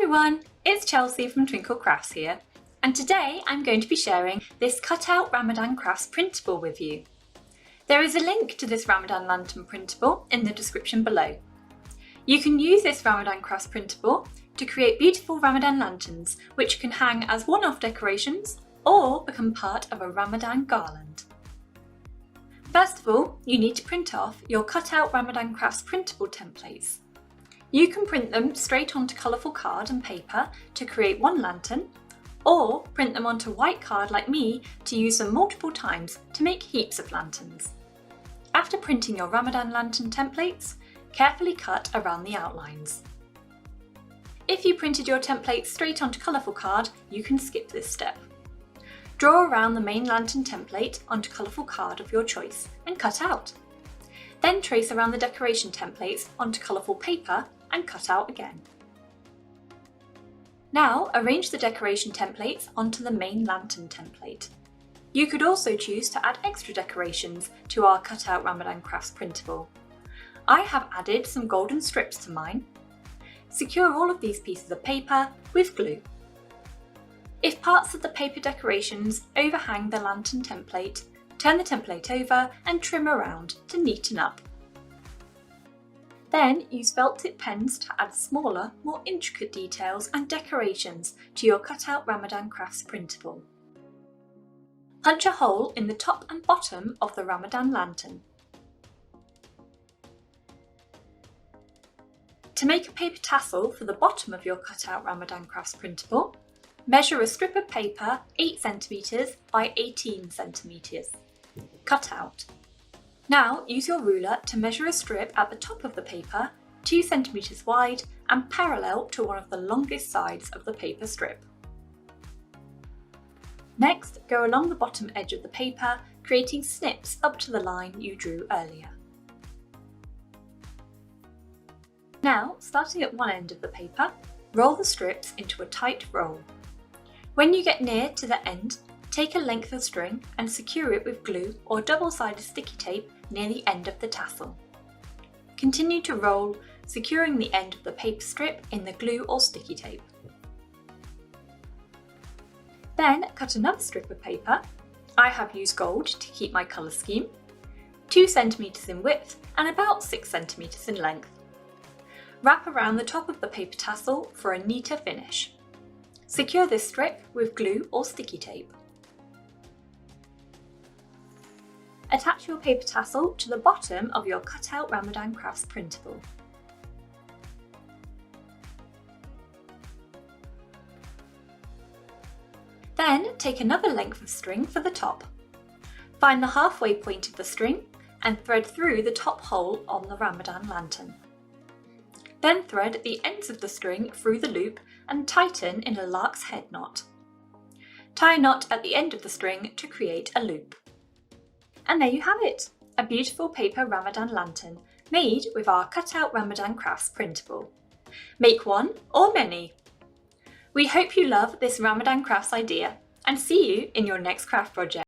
everyone, it's Chelsea from Twinkl Crafts here, and today I'm going to be sharing this cutout Ramadan Crafts printable with you. There is a link to this Ramadan Lantern printable in the description below. You can use this Ramadan Crafts printable to create beautiful Ramadan lanterns which can hang as one-off decorations or become part of a Ramadan garland. First of all, you need to print off your cutout Ramadan Crafts printable templates. You can print them straight onto colourful card and paper to create one lantern, or print them onto white card like me to use them multiple times to make heaps of lanterns. After printing your Ramadan lantern templates, carefully cut around the outlines. If you printed your templates straight onto colourful card, you can skip this step. Draw around the main lantern template onto colourful card of your choice and cut out. Then trace around the decoration templates onto colourful paper and cut out again. Now arrange the decoration templates onto the main lantern template. You could also choose to add extra decorations to our cutout Ramadan Crafts printable. I have added some golden strips to mine. Secure all of these pieces of paper with glue. If parts of the paper decorations overhang the lantern template, turn the template over and trim around to neaten up. Then use felt tip pens to add smaller, more intricate details and decorations to your cutout Ramadan Crafts printable. Punch a hole in the top and bottom of the Ramadan lantern. To make a paper tassel for the bottom of your cutout Ramadan Crafts printable, measure a strip of paper 8 cm by 18 cm. Cut out. Now use your ruler to measure a strip at the top of the paper 2 cm wide and parallel to one of the longest sides of the paper strip. Next, go along the bottom edge of the paper, creating snips up to the line you drew earlier. Now, starting at one end of the paper, roll the strips into a tight roll. When you get near to the end, take a length of string and secure it with glue or double-sided sticky tape near the end of the tassel. Continue to roll, securing the end of the paper strip in the glue or sticky tape. Then cut another strip of paper. I have used gold to keep my colour scheme, 2 cm in width and about 6 cm in length. Wrap around the top of the paper tassel for a neater finish. Secure this strip with glue or sticky tape. Attach your paper tassel to the bottom of your cutout Ramadan Crafts printable. Then take another length of string for the top. Find the halfway point of the string and thread through the top hole on the Ramadan lantern. Then thread the ends of the string through the loop and tighten in a lark's head knot. Tie a knot at the end of the string to create a loop. And there you have it, a beautiful paper Ramadan lantern made with our cutout Ramadan Crafts printable. Make one or many. We hope you love this Ramadan Crafts idea and see you in your next craft project.